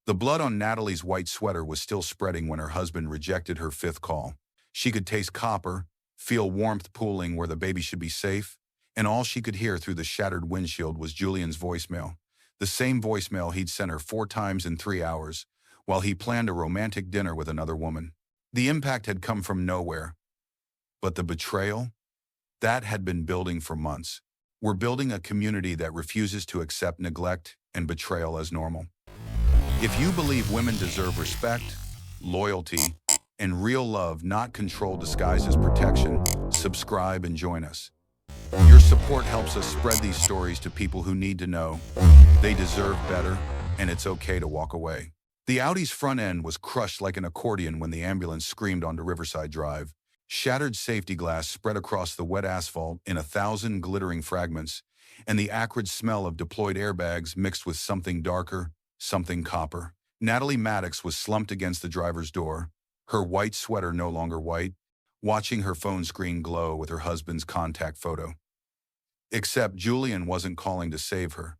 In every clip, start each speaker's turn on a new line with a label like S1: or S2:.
S1: The blood on Natalie's white sweater was still spreading when her husband rejected her fifth call. She could taste copper, feel warmth pooling where the baby should be safe, and all she could hear through the shattered windshield was Julian's voicemail. The same voicemail he'd sent her 4 times in 3 hours, while he planned a romantic dinner with another woman. The impact had come from nowhere. But the betrayal? That had been building for months. We're building a community that refuses to accept neglect and betrayal as normal. If you believe women deserve respect, loyalty, and real love, not control disguised as protection, subscribe and join us. Your support helps us spread these stories to people who need to know they deserve better, and it's okay to walk away. The Audi's front end was crushed like an accordion when the ambulance screamed onto Riverside Drive. Shattered safety glass spread across the wet asphalt in 1,000 glittering fragments, and the acrid smell of deployed airbags mixed with something darker, something copper. Natalie Maddox was slumped against the driver's door, her white sweater no longer white, watching her phone screen glow with her husband's contact photo. Except Julian wasn't calling to save her.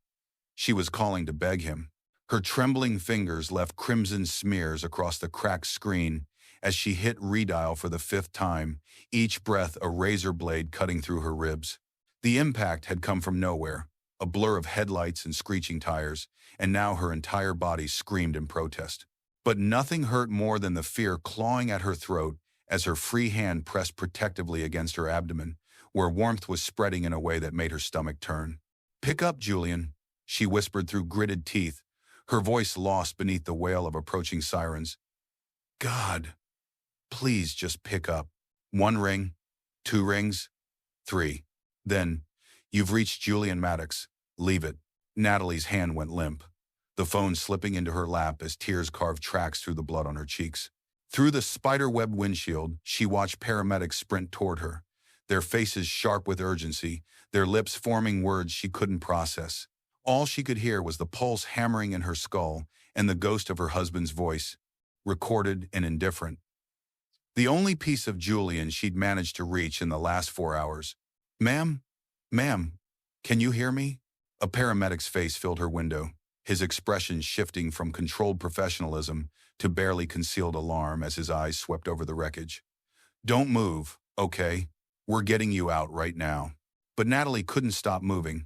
S1: She was calling to beg him. Her trembling fingers left crimson smears across the cracked screen as she hit redial for the 5th time, each breath a razor blade cutting through her ribs. The impact had come from nowhere, a blur of headlights and screeching tires, and now her entire body screamed in protest. But nothing hurt more than the fear clawing at her throat as her free hand pressed protectively against her abdomen, where warmth was spreading in a way that made her stomach turn. "Pick up, Julian," she whispered through gritted teeth, her voice lost beneath the wail of approaching sirens. "God, please just pick up." 1 ring, 2 rings, 3. Then, "You've reached Julian Maddox. Leave it." Natalie's hand went limp, the phone slipping into her lap as tears carved tracks through the blood on her cheeks. Through the spider-webbed windshield, she watched paramedics sprint toward her, their faces sharp with urgency, their lips forming words she couldn't process. All she could hear was the pulse hammering in her skull and the ghost of her husband's voice, recorded and indifferent. The only piece of Julian she'd managed to reach in the last 4 hours. Ma'am, can you hear me?" A paramedic's face filled her window, his expression shifting from controlled professionalism to barely concealed alarm as his eyes swept over the wreckage. "Don't move, okay? We're getting you out right now." But Natalie couldn't stop moving.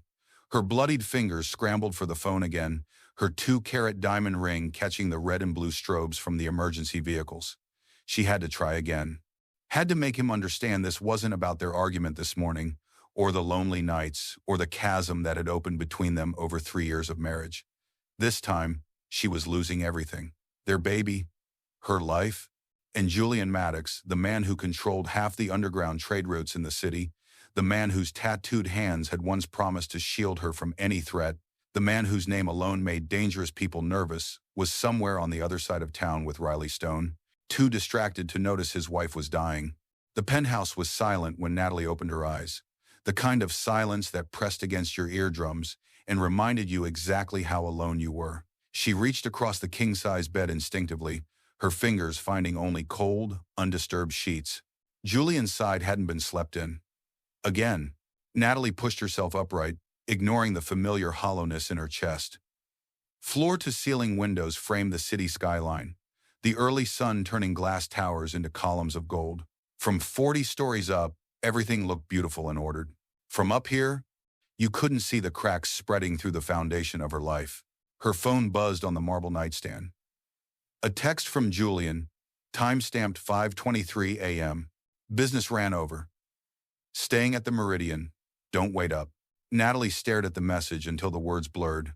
S1: Her bloodied fingers scrambled for the phone again, her 2-carat diamond ring catching the red and blue strobes from the emergency vehicles. She had to try again. Had to make him understand this wasn't about their argument this morning, or the lonely nights, or the chasm that had opened between them over 3 years of marriage. This time, she was losing everything. Their baby, her life, and Julian Maddox, the man who controlled half the underground trade routes in the city, the man whose tattooed hands had once promised to shield her from any threat, the man whose name alone made dangerous people nervous, was somewhere on the other side of town with Riley Stone, too distracted to notice his wife was dying. The penthouse was silent when Natalie opened her eyes, the kind of silence that pressed against your eardrums and reminded you exactly how alone you were. She reached across the king-size bed instinctively, her fingers finding only cold, undisturbed sheets. Julian's side hadn't been slept in. Again, Natalie pushed herself upright, ignoring the familiar hollowness in her chest. Floor-to-ceiling windows framed the city skyline, the early sun turning glass towers into columns of gold. From 40 stories up, everything looked beautiful and ordered. From up here, you couldn't see the cracks spreading through the foundation of her life. Her phone buzzed on the marble nightstand. A text from Julian, time-stamped 5:23 a.m. "Business ran over. Staying at the Meridian. Don't wait up." Natalie stared at the message until the words blurred.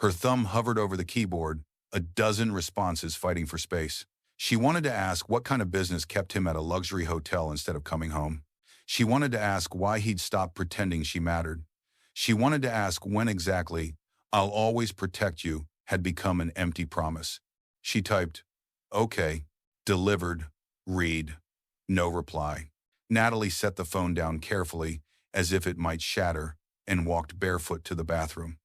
S1: Her thumb hovered over the keyboard, a dozen responses fighting for space. She wanted to ask what kind of business kept him at a luxury hotel instead of coming home. She wanted to ask why he'd stopped pretending she mattered. She wanted to ask when exactly "I'll always protect you" had become an empty promise. She typed, "Okay, delivered, read." No reply. Natalie set the phone down carefully, as if it might shatter, and walked barefoot to the bathroom.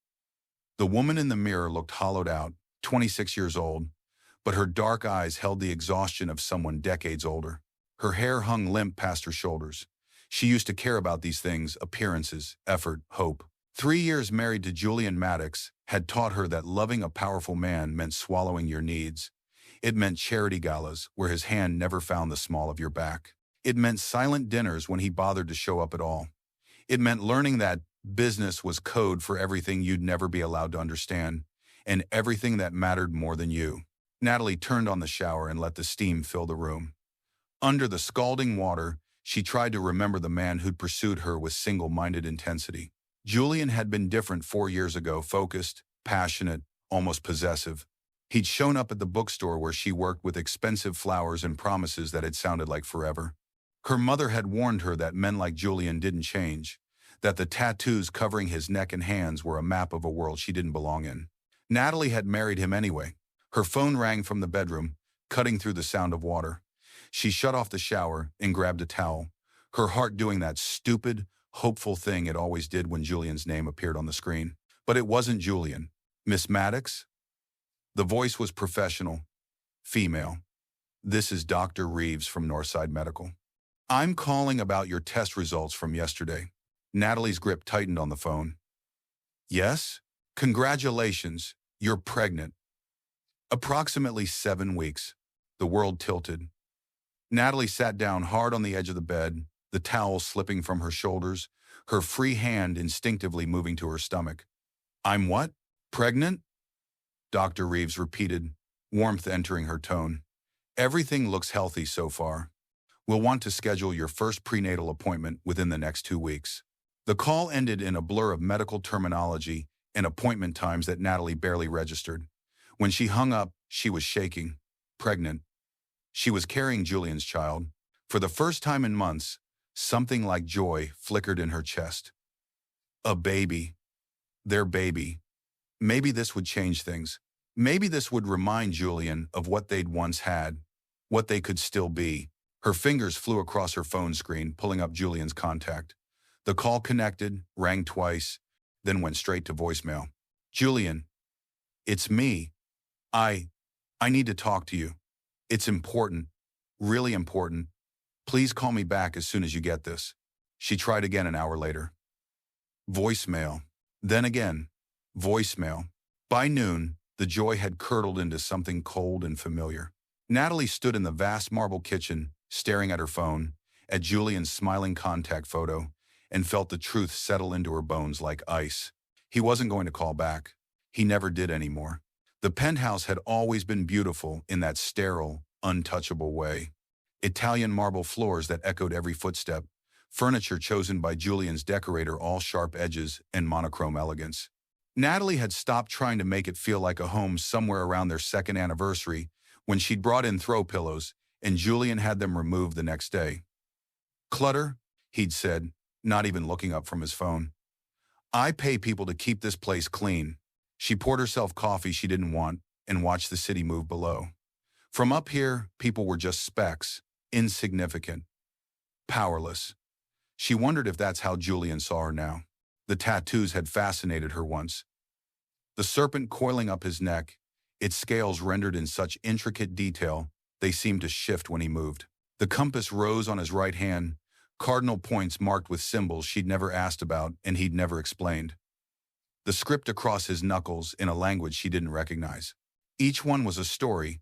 S1: The woman in the mirror looked hollowed out, 26 years old, but her dark eyes held the exhaustion of someone decades older. Her hair hung limp past her shoulders. She used to care about these things: appearances, effort, hope. 3 years married to Julian Maddox had taught her that loving a powerful man meant swallowing your needs. It meant charity galas where his hand never found the small of your back. It meant silent dinners when he bothered to show up at all. It meant learning that business was code for everything you'd never be allowed to understand, and everything that mattered more than you. Natalie turned on the shower and let the steam fill the room. Under the scalding water, she tried to remember the man who'd pursued her with single-minded intensity. Julian had been different 4 years ago, focused, passionate, almost possessive. He'd shown up at the bookstore where she worked with expensive flowers and promises that had sounded like forever. Her mother had warned her that men like Julian didn't change, that the tattoos covering his neck and hands were a map of a world she didn't belong in. Natalie had married him anyway. Her phone rang from the bedroom, cutting through the sound of water. She shut off the shower and grabbed a towel, her heart doing that stupid, hopeful thing it always did when Julian's name appeared on the screen. But it wasn't Julian. Miss Maddox? The voice was professional, female. This is Dr. Reeves from Northside Medical. I'm calling about your test results from yesterday. Natalie's grip tightened on the phone. Yes? Congratulations, you're pregnant. Approximately 7 weeks. The world tilted. Natalie sat down hard on the edge of the bed, the towel slipping from her shoulders, her free hand instinctively moving to her stomach. I'm what? Pregnant? Dr. Reeves repeated, warmth entering her tone. Everything looks healthy so far. We'll want to schedule your first prenatal appointment within the next 2 weeks. The call ended in a blur of medical terminology and appointment times that Natalie barely registered. When she hung up, she was shaking. Pregnant. She was carrying Julian's child. For the first time in months, something like joy flickered in her chest. A baby. Their baby. Maybe this would change things. Maybe this would remind Julian of what they'd once had, what they could still be. Her fingers flew across her phone screen, pulling up Julian's contact. The call connected, rang twice, then went straight to voicemail. Julian, it's me. I need to talk to you. It's important, really important. Please call me back as soon as you get this. She tried again an hour later. Voicemail. Then again, voicemail. By noon, the joy had curdled into something cold and familiar. Natalie stood in the vast marble kitchen, staring at her phone, at Julian's smiling contact photo, and felt the truth settle into her bones like ice. He wasn't going to call back. He never did anymore. The penthouse had always been beautiful in that sterile, untouchable way. Italian marble floors that echoed every footstep, furniture chosen by Julian's decorator, all sharp edges and monochrome elegance. Natalie had stopped trying to make it feel like a home somewhere around their second anniversary when she'd brought in throw pillows and Julian had them removed the next day. Clutter, he'd said, not even looking up from his phone. I pay people to keep this place clean. She poured herself coffee she didn't want and watched the city move below. From up here, people were just specks, insignificant, powerless. She wondered if that's how Julian saw her now. The tattoos had fascinated her once. The serpent coiling up his neck, its scales rendered in such intricate detail, they seemed to shift when he moved. The compass rose on his right hand, cardinal points marked with symbols she'd never asked about and he'd never explained. The script across his knuckles in a language she didn't recognize. Each one was a story.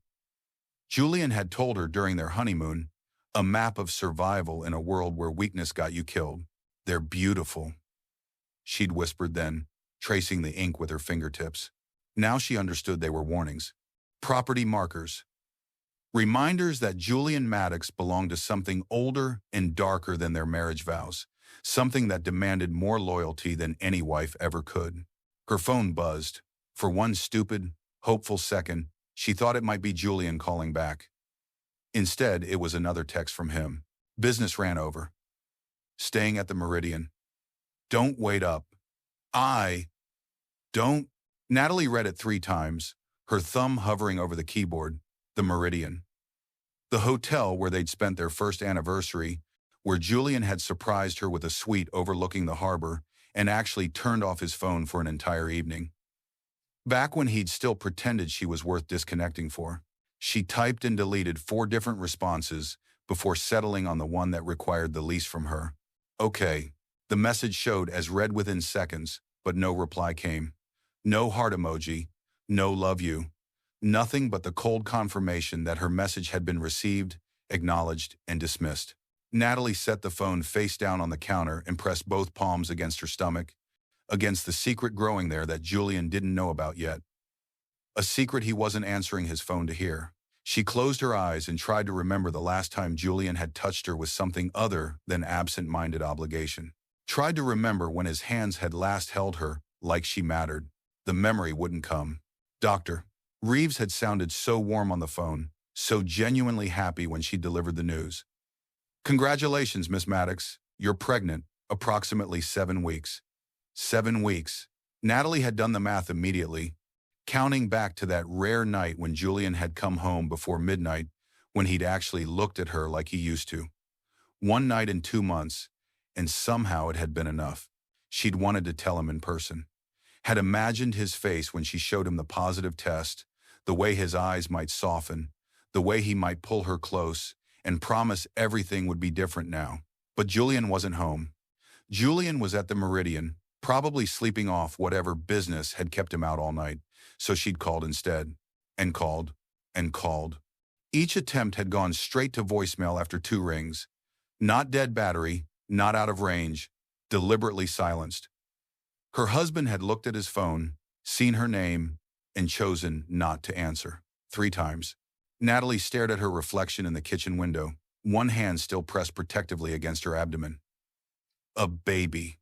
S1: Julian had told her during their honeymoon, a map of survival in a world where weakness got you killed. They're beautiful, she'd whispered then, tracing the ink with her fingertips. Now she understood they were warnings. Property markers. Reminders that Julian Maddox belonged to something older and darker than their marriage vows, something that demanded more loyalty than any wife ever could. Her phone buzzed. For one stupid, hopeful second, she thought it might be Julian calling back. Instead, it was another text from him. Business ran over. Staying at the Meridian. Don't wait up. Don't. Natalie read it 3 times, her thumb hovering over the keyboard. The Meridian. The hotel where they'd spent their first anniversary, where Julian had surprised her with a suite overlooking the harbor and actually turned off his phone for an entire evening. Back when he'd still pretended she was worth disconnecting for. She typed and deleted 4 different responses before settling on the one that required the least from her. Okay. The message showed as read within seconds, but no reply came. No heart emoji, no love you. Nothing but the cold confirmation that her message had been received, acknowledged, and dismissed. Natalie set the phone face down on the counter and pressed both palms against her stomach, against the secret growing there that Julian didn't know about yet. A secret he wasn't answering his phone to hear. She closed her eyes and tried to remember the last time Julian had touched her with something other than absent-minded obligation. Tried to remember when his hands had last held her, like she mattered. The memory wouldn't come. Dr. Reeves had sounded so warm on the phone, so genuinely happy when she delivered the news. Congratulations, Miss Maddox. You're pregnant, approximately 7 weeks. 7 weeks. Natalie had done the math immediately, counting back to that rare night when Julian had come home before midnight, when he'd actually looked at her like he used to. 1 night in 2 months, and somehow it had been enough. She'd wanted to tell him in person. Had imagined his face when she showed him the positive test, the way his eyes might soften, the way he might pull her close, and promise everything would be different now. But Julian wasn't home. Julian was at the Meridian, probably sleeping off whatever business had kept him out all night, so she'd called instead. And called. And called. Each attempt had gone straight to voicemail after 2 rings. Not dead battery, not out of range, deliberately silenced. Her husband had looked at his phone, seen her name, and chosen not to answer. 3 times. Natalie stared at her reflection in the kitchen window, one hand still pressed protectively against her abdomen. A baby.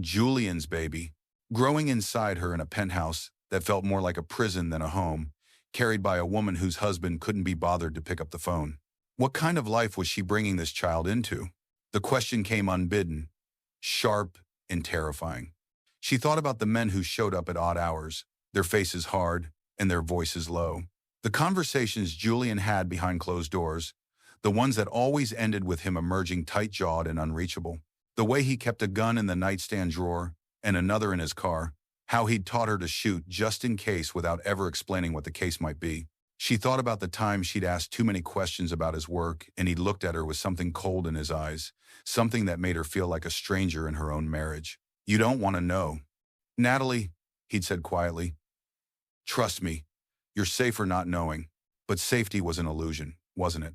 S1: Julian's baby, growing inside her in a penthouse that felt more like a prison than a home, carried by a woman whose husband couldn't be bothered to pick up the phone. What kind of life was she bringing this child into? The question came unbidden, sharp and terrifying. She thought about the men who showed up at odd hours, their faces hard and their voices low. The conversations Julian had behind closed doors, the ones that always ended with him emerging tight-jawed and unreachable. The way he kept a gun in the nightstand drawer and another in his car, how he'd taught her to shoot just in case without ever explaining what the case might be. She thought about the time she'd asked too many questions about his work and he'd looked at her with something cold in his eyes, something that made her feel like a stranger in her own marriage. You don't want to know. Natalie, he'd said quietly. Trust me, you're safer not knowing. But safety was an illusion, wasn't it?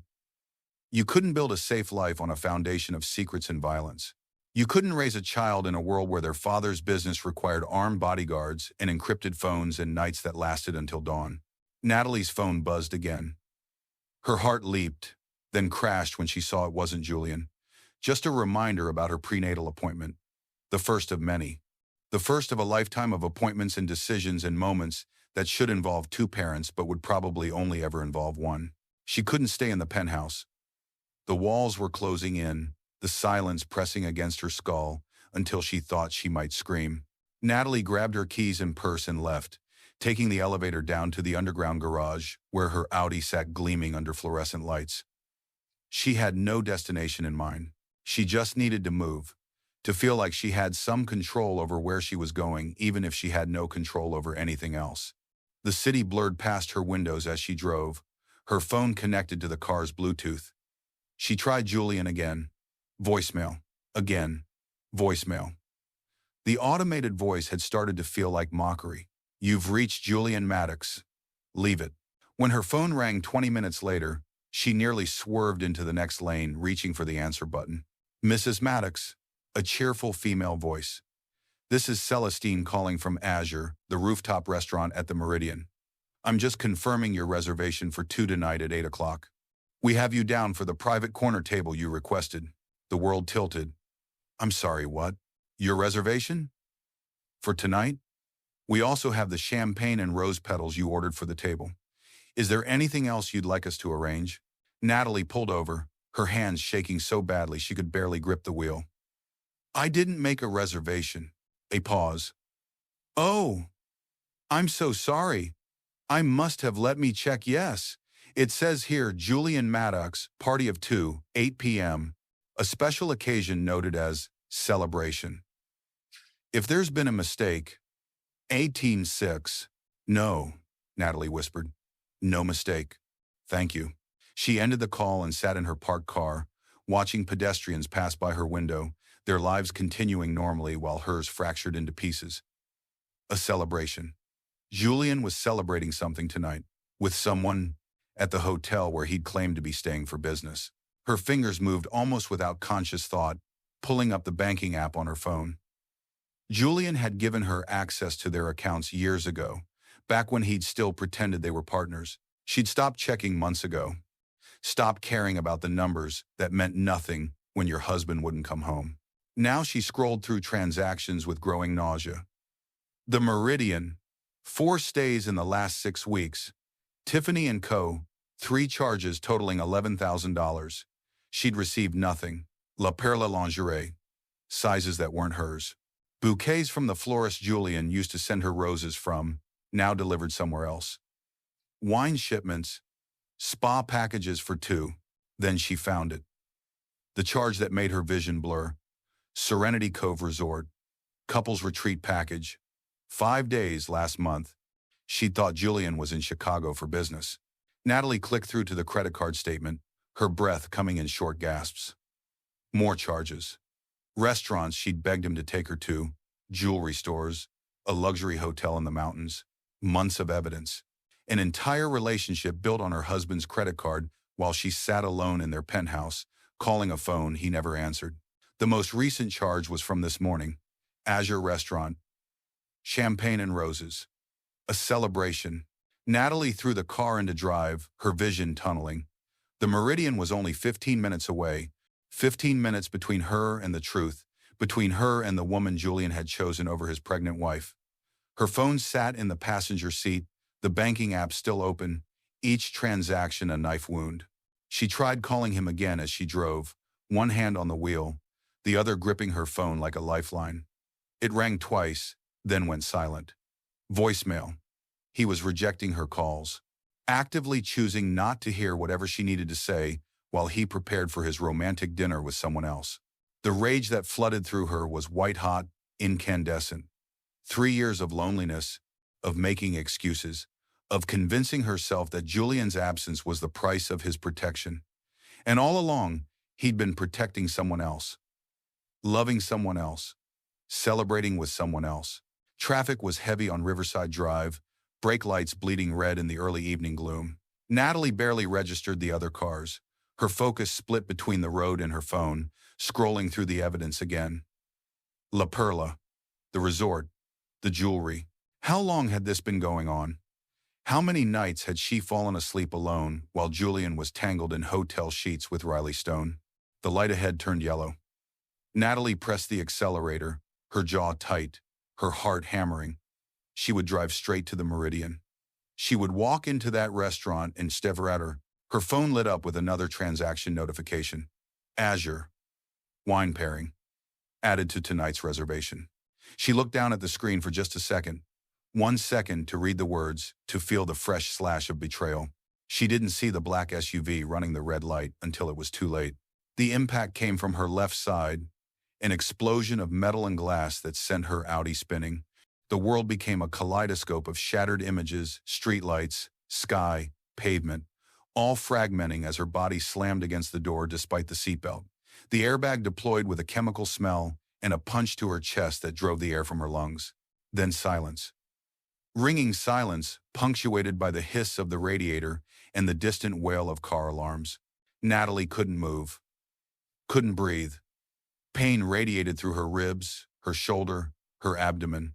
S1: You couldn't build a safe life on a foundation of secrets and violence. You couldn't raise a child in a world where their father's business required armed bodyguards and encrypted phones and nights that lasted until dawn. Natalie's phone buzzed again. Her heart leaped, then crashed when she saw it wasn't Julian. Just a reminder about her prenatal appointment. The first of many. The first of a lifetime of appointments and decisions and moments that should involve 2 parents but would probably only ever involve 1. She couldn't stay in the penthouse. The walls were closing in, the silence pressing against her skull until she thought she might scream. Natalie grabbed her keys and purse and left, taking the elevator down to the underground garage where her Audi sat gleaming under fluorescent lights. She had no destination in mind. She just needed to move, to feel like she had some control over where she was going, even if she had no control over anything else. The city blurred past her windows as she drove, her phone connected to the car's Bluetooth. She tried Julian again. Voicemail. Again. Voicemail. The automated voice had started to feel like mockery. You've reached Julian Maddox. Leave it. When her phone rang 20 minutes later, she nearly swerved into the next lane, reaching for the answer button. Mrs. Maddox, a cheerful female voice. This is Celestine calling from Azure, the rooftop restaurant at the Meridian. I'm just confirming your reservation for 2 tonight at 8 o'clock. We have you down for the private corner table you requested. The world tilted. I'm sorry, what? Your reservation? For tonight? We also have the champagne and rose petals you ordered for the table. Is there anything else you'd like us to arrange? Natalie pulled over, her hands shaking so badly she could barely grip the wheel. I didn't make a reservation. A pause. Oh, I'm so sorry. I must have let me check. Yes. It says here Julian Maddox, party of 2, 8 p.m. A special occasion noted as celebration. If there's been a mistake, 18-6. No, Natalie whispered. No mistake. Thank you. She ended the call and sat in her parked car, watching pedestrians pass by her window, their lives continuing normally while hers fractured into pieces. A celebration. Julian was celebrating something tonight with someone at the hotel where he'd claimed to be staying for business. Her fingers moved almost without conscious thought, pulling up the banking app on her phone. Julian had given her access to their accounts years ago, back when he'd still pretended they were partners. She'd stopped checking months ago, stopped caring about the numbers that meant nothing when your husband wouldn't come home. Now she scrolled through transactions with growing nausea. The Meridian, 4 stays in the last 6 weeks. Tiffany & Co., 3 charges totaling $11,000. She'd received nothing. La Perla lingerie, sizes that weren't hers. Bouquets from the florist Julian used to send her roses from, now delivered somewhere else. Wine shipments, spa packages for 2. Then she found it. The charge that made her vision blur. Serenity Cove Resort, couples retreat package. 5 days last month. She'd thought Julian was in Chicago for business. Natalie clicked through to the credit card statement, her breath coming in short gasps. More charges. Restaurants she'd begged him to take her to, jewelry stores, a luxury hotel in the mountains. Months of evidence. An entire relationship built on her husband's credit card while she sat alone in their penthouse, calling a phone he never answered. The most recent charge was from this morning. Azure Restaurant. Champagne and roses. A celebration. Natalie threw the car into drive, her vision tunneling. The Meridian was only 15 minutes away. 15 minutes between her and the truth, between her and the woman Julian had chosen over his pregnant wife. Her phone sat in the passenger seat, the banking app still open, each transaction a knife wound. She tried calling him again as she drove, one hand on the wheel, the other gripping her phone like a lifeline. It rang twice, then went silent. Voicemail. He was rejecting her calls, actively choosing not to hear whatever she needed to say while he prepared for his romantic dinner with someone else. The rage that flooded through her was white-hot, incandescent. 3 years of loneliness, of making excuses, of convincing herself that Julian's absence was the price of his protection. And all along, he'd been protecting someone else, loving someone else, celebrating with someone else. Traffic was heavy on Riverside Drive, brake lights bleeding red in the early evening gloom. Natalie barely registered the other cars. Her focus split between the road and her phone, scrolling through the evidence again. La Perla, the resort, the jewelry. How long had this been going on? How many nights had she fallen asleep alone while Julian was tangled in hotel sheets with Riley Stone? The light ahead turned yellow. Natalie pressed the accelerator, her jaw tight, her heart hammering. She would drive straight to the Meridian. She would walk into that restaurant in Steverett. Her phone lit up with another transaction notification. Azure. Wine pairing. Added to tonight's reservation. She looked down at the screen for just a second. 1 second to read the words, to feel the fresh slash of betrayal. She didn't see the black SUV running the red light until it was too late. The impact came from her left side, an explosion of metal and glass that sent her Audi spinning. The world became a kaleidoscope of shattered images, streetlights, sky, pavement, all fragmenting as her body slammed against the door despite the seatbelt. The airbag deployed with a chemical smell and a punch to her chest that drove the air from her lungs. Then silence. Ringing silence, punctuated by the hiss of the radiator and the distant wail of car alarms. Natalie couldn't move. Couldn't breathe. Pain radiated through her ribs, her shoulder, her abdomen.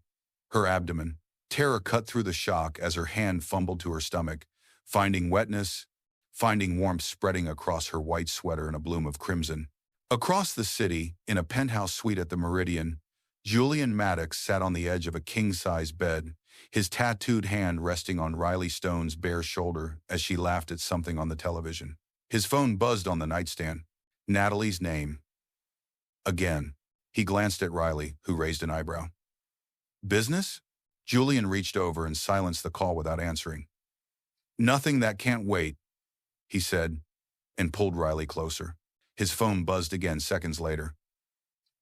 S1: Her abdomen. Terror cut through the shock as her hand fumbled to her stomach, finding wetness, finding warmth spreading across her white sweater in a bloom of crimson. Across the city, in a penthouse suite at the Meridian, Julian Maddox sat on the edge of a king-size bed, his tattooed hand resting on Riley Stone's bare shoulder as she laughed at something on the television. His phone buzzed on the nightstand. Natalie's name. Again. He glanced at Riley, who raised an eyebrow. Business? Julian reached over and silenced the call without answering. Nothing that can't wait, he said, and pulled Riley closer. His phone buzzed again seconds later.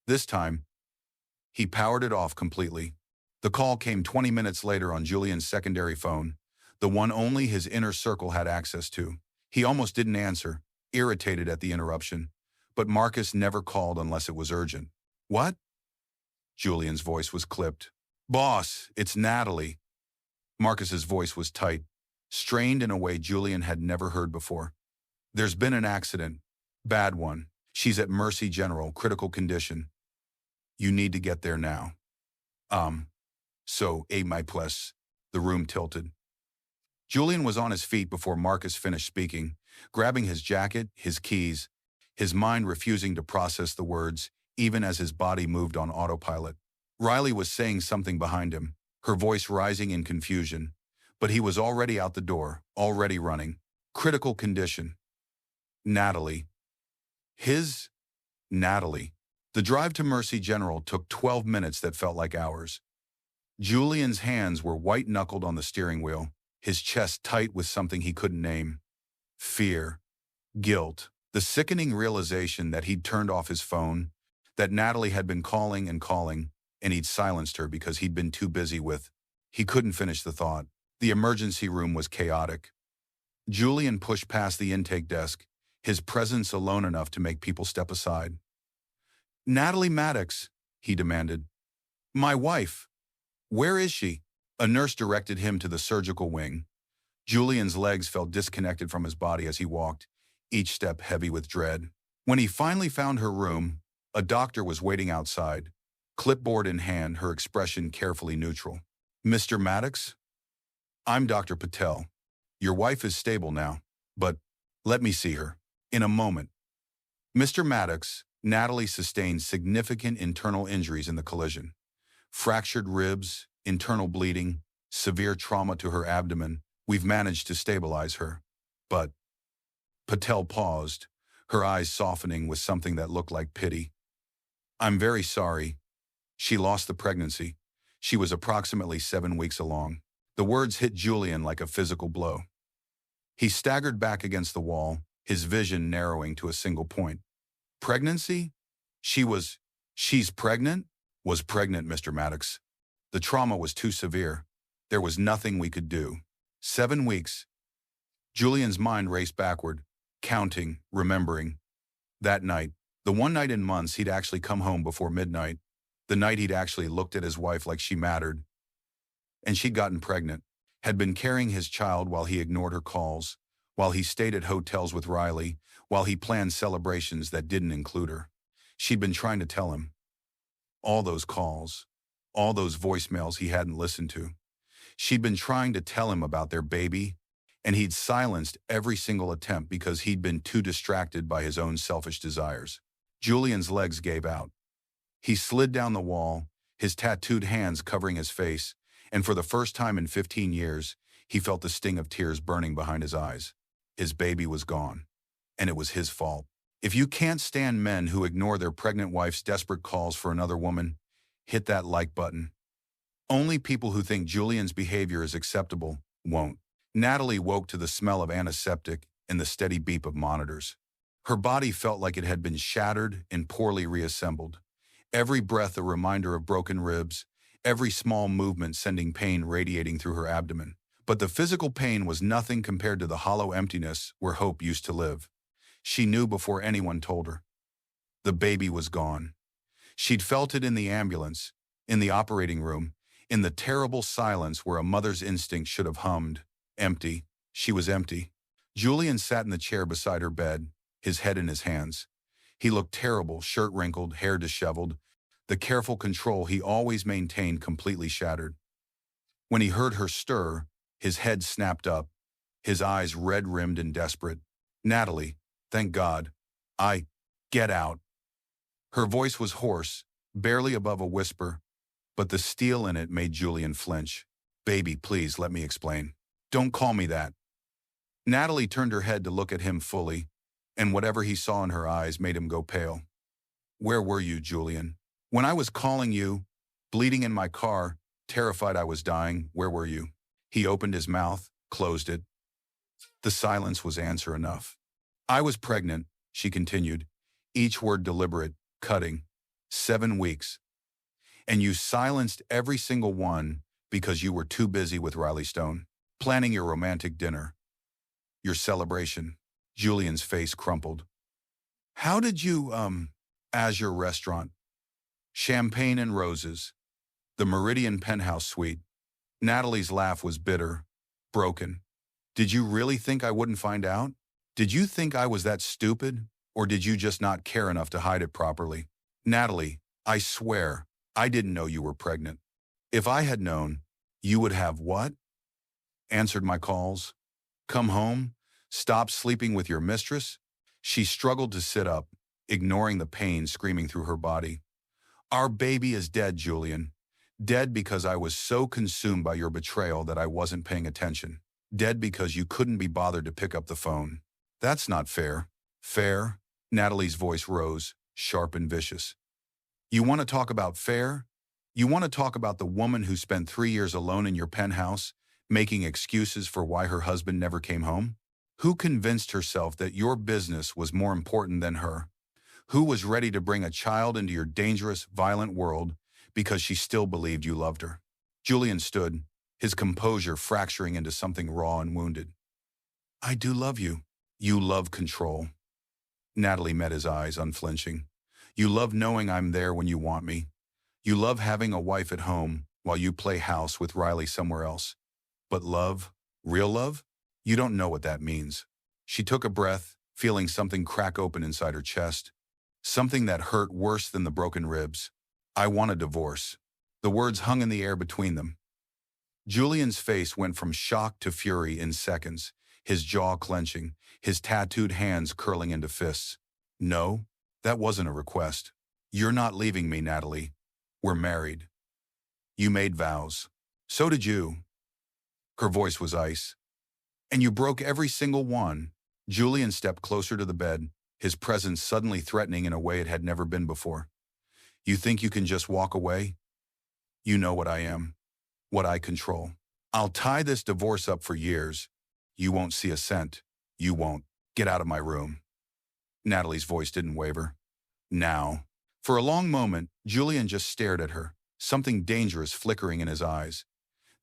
S1: This time, he powered it off completely. The call came 20 minutes later on Julian's secondary phone, the one only his inner circle had access to. He almost didn't answer, irritated at the interruption, but Marcus never called unless it was urgent. What? Julian's voice was clipped. Boss, it's Natalie. Marcus's voice was tight, strained in a way Julian had never heard before. There's been an accident. Bad one. She's at Mercy General, critical condition. You need to get there now. My place. The room tilted. Julian was on his feet before Marcus finished speaking, grabbing his jacket, his keys, his mind refusing to process the words, even as his body moved on autopilot. Riley was saying something behind him, her voice rising in confusion, but he was already out the door, already running. Critical condition. Natalie. Natalie. The drive to Mercy General took 12 minutes that felt like hours. Julian's hands were white-knuckled on the steering wheel, his chest tight with something he couldn't name. Fear. Guilt. The sickening realization that he'd turned off his phone, that Natalie had been calling, and he'd silenced her because he'd been too busy with. He couldn't finish the thought. The emergency room was chaotic. Julian pushed past the intake desk, his presence alone enough to make people step aside. Natalie Maddox, he demanded. My wife. Where is she? A nurse directed him to the surgical wing. Julian's legs felt disconnected from his body as he walked, each step heavy with dread. When he finally found her room, a doctor was waiting outside, clipboard in hand, her expression carefully neutral. Mr. Maddox? I'm Dr. Patel. Your wife is stable now, but let me see her. In a moment. Mr. Maddox, Natalie sustained significant internal injuries in the collision. Fractured ribs, internal bleeding, severe trauma to her abdomen. We've managed to stabilize her. But Patel paused, her eyes softening with something that looked like pity. I'm very sorry. She lost the pregnancy. She was approximately 7 weeks along. The words hit Julian like a physical blow. He staggered back against the wall, his vision narrowing to a single point. Pregnancy? She's pregnant? Was pregnant, Mr. Maddox. The trauma was too severe. There was nothing we could do. 7 weeks. Julian's mind raced backward, counting, remembering. That night, the one night in months he'd actually come home before midnight, the night he'd actually looked at his wife like she mattered. And she'd gotten pregnant, had been carrying his child while he ignored her calls, while he stayed at hotels with Riley, while he planned celebrations that didn't include her. She'd been trying to tell him. All those calls, all those voicemails he hadn't listened to. She'd been trying to tell him about their baby, and he'd silenced every single attempt because he'd been too distracted by his own selfish desires. Julian's legs gave out. He slid down the wall, his tattooed hands covering his face, and for the first time in 15 years, he felt the sting of tears burning behind his eyes. His baby was gone, and it was his fault. If you can't stand men who ignore their pregnant wife's desperate calls for another woman, hit that like button. Only people who think Julian's behavior is acceptable won't. Natalie woke to the smell of antiseptic and the steady beep of monitors. Her body felt like it had been shattered and poorly reassembled. Every breath a reminder of broken ribs, every small movement sending pain radiating through her abdomen. But the physical pain was nothing compared to the hollow emptiness where hope used to live. She knew before anyone told her. The baby was gone. She'd felt it in the ambulance, in the operating room, in the terrible silence where a mother's instinct should have hummed. Empty. She was empty. Julian sat in the chair beside her bed, his head in his hands. He looked terrible, shirt wrinkled, hair disheveled, the careful control he always maintained completely shattered. When he heard her stir, his head snapped up, his eyes red-rimmed and desperate. Natalie, thank God. Get out. Her voice was hoarse, barely above a whisper, but the steel in it made Julian flinch. Baby, please, let me explain. Don't call me that. Natalie turned her head to look at him fully, and whatever he saw in her eyes made him go pale. Where were you, Julian? When I was calling you, bleeding in my car, terrified I was dying, where were you? He opened his mouth, closed it. The silence was answer enough. I was pregnant, she continued, each word deliberate, cutting. 7 weeks. And you silenced every single one because you were too busy with Riley Stone, planning your romantic dinner. Your celebration. Julian's face crumpled. How did you, Azure restaurant? Champagne and roses. The Meridian penthouse suite. Natalie's laugh was bitter, broken. Did you really think I wouldn't find out? Did you think I was that stupid? Or did you just not care enough to hide it properly? Natalie, I swear, I didn't know you were pregnant. If I had known, you would have what? Answered my calls? Come home? Stop sleeping with your mistress? She struggled to sit up, ignoring the pain screaming through her body. Our baby is dead, Julian. Dead because I was so consumed by your betrayal that I wasn't paying attention. Dead because you couldn't be bothered to pick up the phone. That's not fair. Fair? Natalie's voice rose, sharp and vicious. You want to talk about fair? You want to talk about the woman who spent 3 years alone in your penthouse, making excuses for why her husband never came home? Who convinced herself that your business was more important than her? Who was ready to bring a child into your dangerous, violent world because she still believed you loved her? Julian stood, his composure fracturing into something raw and wounded. I do love you. You love control. Natalie met his eyes, unflinching. You love knowing I'm there when you want me. You love having a wife at home while you play house with Riley somewhere else. But love, real love? You don't know what that means. She took a breath, feeling something crack open inside her chest. Something that hurt worse than the broken ribs. I want a divorce. The words hung in the air between them. Julian's face went from shock to fury in seconds, his jaw clenching, his tattooed hands curling into fists. No, that wasn't a request. You're not leaving me, Natalie. We're married. You made vows. So did you. Her voice was ice. And you broke every single one. Julian stepped closer to the bed, his presence suddenly threatening in a way it had never been before. You think you can just walk away? You know what I am, what I control. I'll tie this divorce up for years. You won't see a cent. You won't. Get out of my room. Natalie's voice didn't waver. Now. For a long moment, Julian just stared at her, something dangerous flickering in his eyes.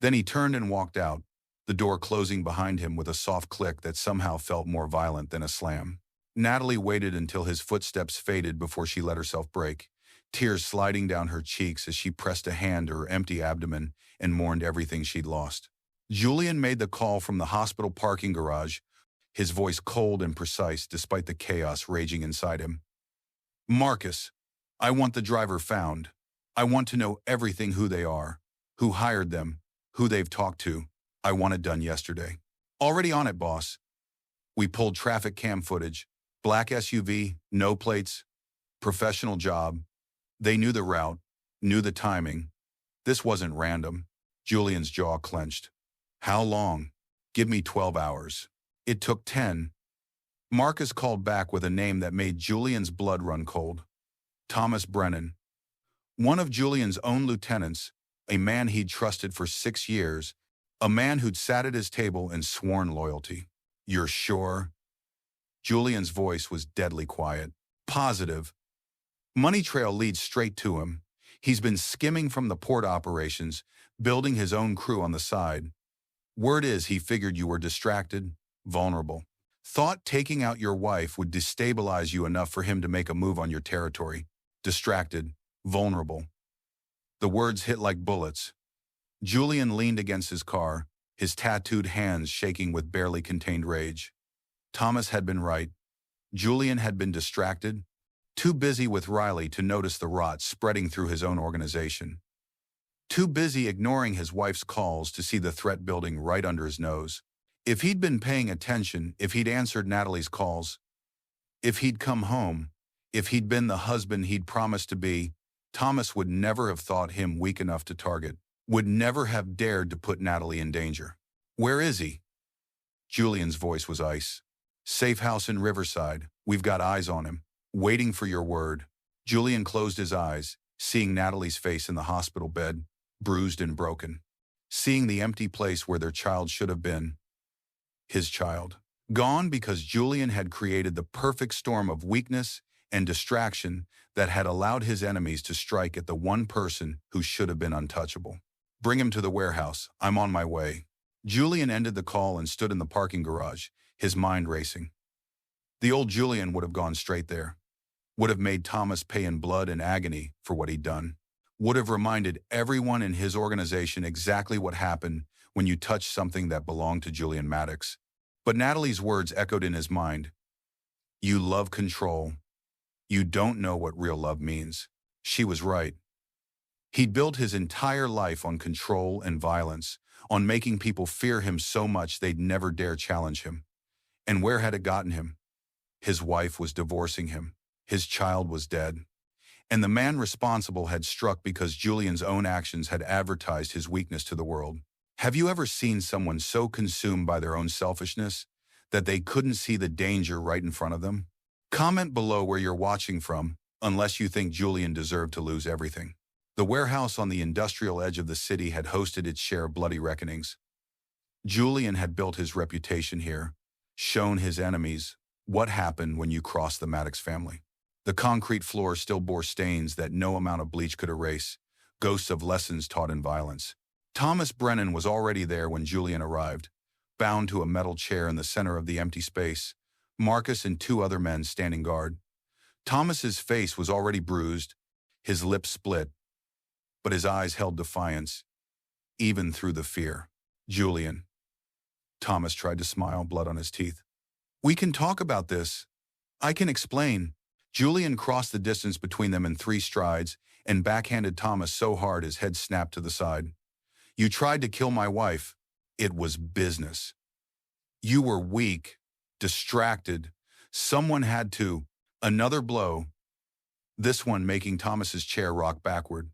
S1: Then he turned and walked out, the door closing behind him with a soft click that somehow felt more violent than a slam. Natalie waited until his footsteps faded before she let herself break, tears sliding down her cheeks as she pressed a hand to her empty abdomen and mourned everything she'd lost. Julian made the call from the hospital parking garage, his voice cold and precise despite the chaos raging inside him. Marcus, I want the driver found. I want to know everything, who they are, who hired them, who they've talked to. I want it done yesterday. Already on it, boss. We pulled traffic cam footage. Black SUV, no plates, professional job. They knew the route, knew the timing. This wasn't random. Julian's jaw clenched. How long? Give me 12 hours. It took 10. Marcus called back with a name that made Julian's blood run cold. Thomas Brennan. One of Julian's own lieutenants, a man he'd trusted for 6 years, a man who'd sat at his table and sworn loyalty. You're sure? Julian's voice was deadly quiet. Positive. Money trail leads straight to him. He's been skimming from the port operations, building his own crew on the side. Word is he figured you were distracted, vulnerable. Thought taking out your wife would destabilize you enough for him to make a move on your territory. Distracted, vulnerable. The words hit like bullets. Julian leaned against his car, his tattooed hands shaking with barely contained rage. Thomas had been right. Julian had been distracted, too busy with Riley to notice the rot spreading through his own organization. Too busy ignoring his wife's calls to see the threat building right under his nose. If he'd been paying attention, if he'd answered Natalie's calls, if he'd come home, if he'd been the husband he'd promised to be, Thomas would never have thought him weak enough to target, would never have dared to put Natalie in danger. Where is he? Julian's voice was ice. Safe house in Riverside. We've got eyes on him. Waiting for your word. Julian closed his eyes, seeing Natalie's face in the hospital bed, bruised and broken. Seeing the empty place where their child should have been. His child. Gone because Julian had created the perfect storm of weakness and distraction that had allowed his enemies to strike at the one person who should have been untouchable. Bring him to the warehouse. I'm on my way. Julian ended the call and stood in the parking garage, his mind racing. The old Julian would have gone straight there. Would have made Thomas pay in blood and agony for what he'd done. would have reminded everyone in his organization exactly what happened when you touched something that belonged to Julian Maddox. But Natalie's words echoed in his mind. You love control. You don't know what real love means. She was right. He'd built his entire life on control and violence, on making people fear him so much they'd never dare challenge him. And where had it gotten him? His wife was divorcing him. His child was dead. And the man responsible had struck because Julian's own actions had advertised his weakness to the world. Have you ever seen someone so consumed by their own selfishness that they couldn't see the danger right in front of them? Comment below where you're watching from, unless you think Julian deserved to lose everything. The warehouse on the industrial edge of the city had hosted its share of bloody reckonings. Julian had built his reputation here, shown his enemies what happened when you crossed the Maddox family. The concrete floor still bore stains that no amount of bleach could erase, ghosts of lessons taught in violence. Thomas Brennan was already there when Julian arrived, bound to a metal chair in the center of the empty space, Marcus and two other men standing guard. Thomas's face was already bruised, his lips split, but his eyes held defiance, even through the fear. Julian. Thomas tried to smile, blood on his teeth. We can talk about this. I can explain. Julian crossed the distance between them in 3 strides and backhanded Thomas so hard his head snapped to the side. You tried to kill my wife. It was business. You were weak, distracted. Someone had to. Another blow. This one making Thomas's chair rock backward.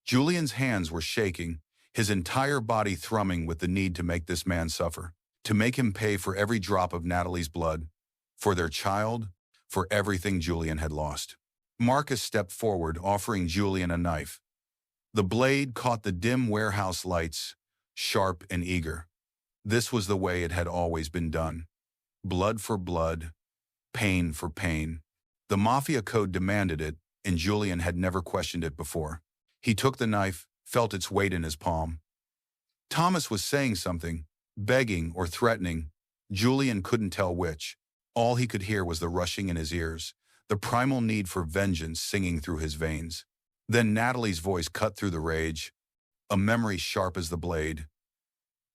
S1: Julian's hands were shaking, his entire body thrumming with the need to make this man suffer, to make him pay for every drop of Natalie's blood, for their child, for everything Julian had lost. Marcus stepped forward, offering Julian a knife. The blade caught the dim warehouse lights, sharp and eager. This was the way it had always been done. Blood for blood, pain for pain. The Mafia code demanded it, and Julian had never questioned it before. He took the knife, felt its weight in his palm. Thomas was saying something, begging or threatening. Julian couldn't tell which. All he could hear was the rushing in his ears, the primal need for vengeance singing through his veins. Then Natalie's voice cut through the rage, a memory sharp as the blade.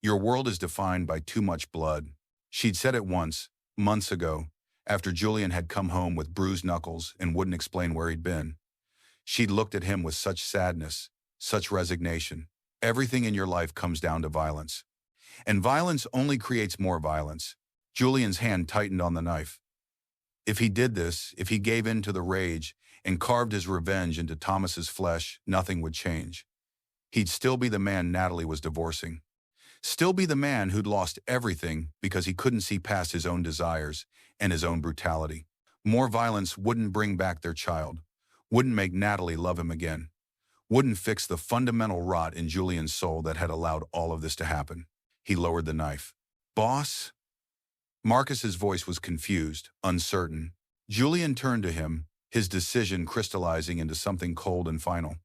S1: Your world is defined by too much blood. She'd said it once, months ago, after Julian had come home with bruised knuckles and wouldn't explain where he'd been. She'd looked at him with such sadness, such resignation. Everything in your life comes down to violence. And violence only creates more violence. Julian's hand tightened on the knife. If he did this, if he gave in to the rage and carved his revenge into Thomas's flesh, nothing would change. He'd still be the man Natalie was divorcing. Still be the man who'd lost everything because he couldn't see past his own desires and his own brutality. More violence wouldn't bring back their child, wouldn't make Natalie love him again, wouldn't fix the fundamental rot in Julian's soul that had allowed all of this to happen. He lowered the knife. Boss? Marcus's voice was confused, uncertain. Julian turned to him, his decision crystallizing into something cold and final.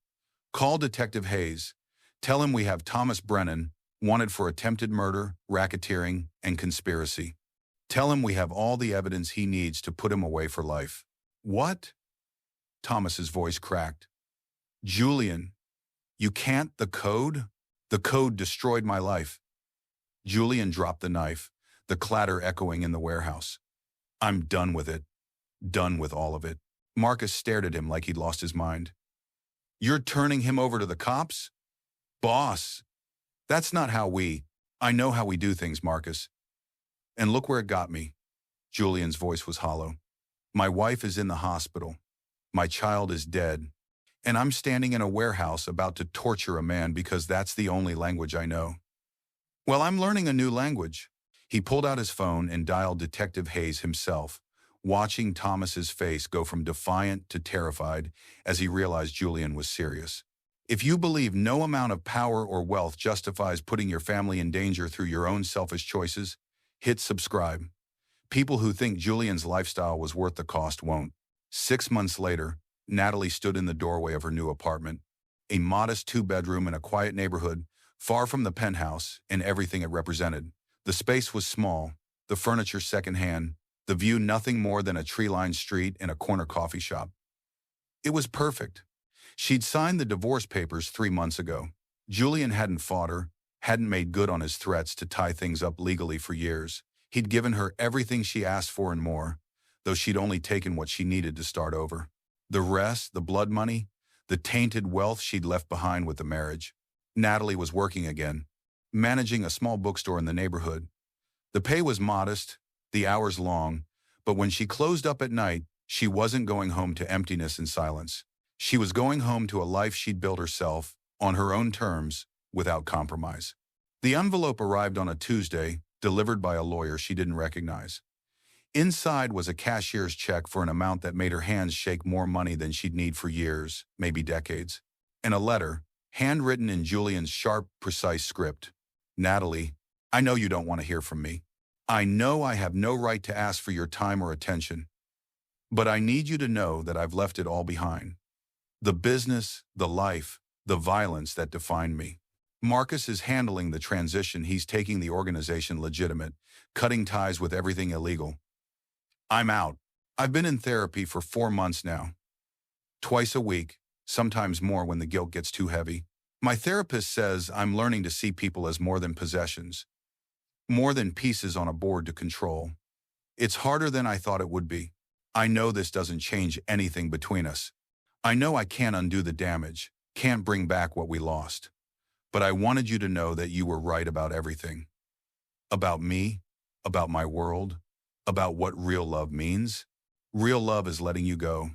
S1: Call Detective Hayes. Tell him we have Thomas Brennan, wanted for attempted murder, racketeering, and conspiracy. Tell him we have all the evidence he needs to put him away for life. What? Thomas's voice cracked. Julian, you can't. The code? The code destroyed my life. Julian dropped the knife, the clatter echoing in the warehouse. I'm done with it. Done with all of it. Marcus stared at him like he'd lost his mind. You're turning him over to the cops? Boss, that's not how I know how we do things, Marcus. And look where it got me. Julian's voice was hollow. My wife is in the hospital. My child is dead. And I'm standing in a warehouse about to torture a man because that's the only language I know. Well, I'm learning a new language. He pulled out his phone and dialed Detective Hayes himself, watching Thomas's face go from defiant to terrified as he realized Julian was serious. If you believe no amount of power or wealth justifies putting your family in danger through your own selfish choices, hit subscribe. People who think Julian's lifestyle was worth the cost won't. 6 months later, Natalie stood in the doorway of her new apartment, a modest 2-bedroom in a quiet neighborhood, far from the penthouse and everything it represented. The space was small, the furniture secondhand, the view nothing more than a tree-lined street and a corner coffee shop. It was perfect. She'd signed the divorce papers 3 months ago. Julian hadn't fought her, hadn't made good on his threats to tie things up legally for years. He'd given her everything she asked for and more, though she'd only taken what she needed to start over. The rest, the blood money, the tainted wealth she'd left behind with the marriage. Natalie was working again, managing a small bookstore in the neighborhood. The pay was modest, the hours long, but when she closed up at night, she wasn't going home to emptiness and silence. She was going home to a life she'd built herself, on her own terms, without compromise. The envelope arrived on a Tuesday, delivered by a lawyer she didn't recognize. Inside was a cashier's check for an amount that made her hands shake more money than she'd need for years, maybe decades. And a letter, handwritten in Julian's sharp, precise script. Natalie, I know you don't want to hear from me. I know I have no right to ask for your time or attention. But I need you to know that I've left it all behind. The business, the life, the violence that defined me. Marcus is handling the transition. He's taking the organization legitimate, cutting ties with everything illegal. I'm out. I've been in therapy for 4 months now. Twice a week, sometimes more when the guilt gets too heavy. My therapist says I'm learning to see people as more than possessions, more than pieces on a board to control. It's harder than I thought it would be. I know this doesn't change anything between us. I know I can't undo the damage, can't bring back what we lost. But I wanted you to know that you were right about everything. About me, about my world, about what real love means. Real love is letting you go.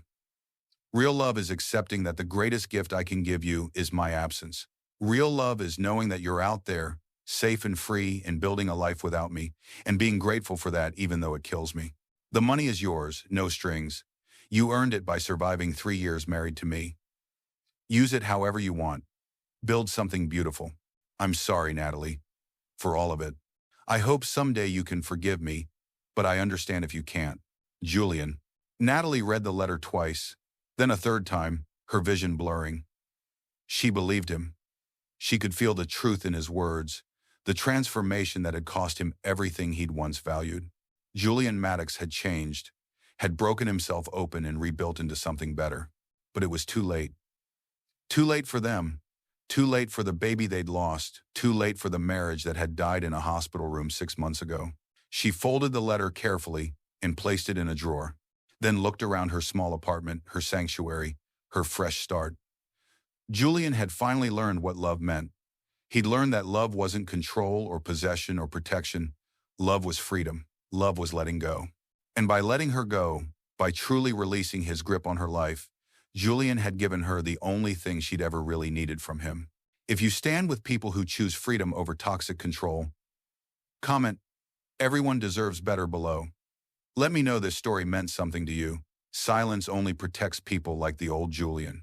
S1: Real love is accepting that the greatest gift I can give you is my absence. Real love is knowing that you're out there, safe and free, and building a life without me, and being grateful for that even though it kills me. The money is yours, no strings. You earned it by surviving 3 years married to me. Use it however you want. Build something beautiful. I'm sorry, Natalie, for all of it. I hope someday you can forgive me, but I understand if you can't. Julian. Natalie read the letter twice, then a third time, her vision blurring. She believed him. She could feel the truth in his words, the transformation that had cost him everything he'd once valued. Julian Maddox had changed, had broken himself open and rebuilt into something better. But it was too late. Too late for them. Too late for the baby they'd lost. Too late for the marriage that had died in a hospital room 6 months ago. She folded the letter carefully and placed it in a drawer, then looked around her small apartment, her sanctuary, her fresh start. Julian had finally learned what love meant. He'd learned that love wasn't control or possession or protection. Love was freedom. Love was letting go. And by letting her go, by truly releasing his grip on her life, Julian had given her the only thing she'd ever really needed from him. If you stand with people who choose freedom over toxic control, comment, everyone deserves better below. Let me know this story meant something to you. Silence only protects people like the old Julian.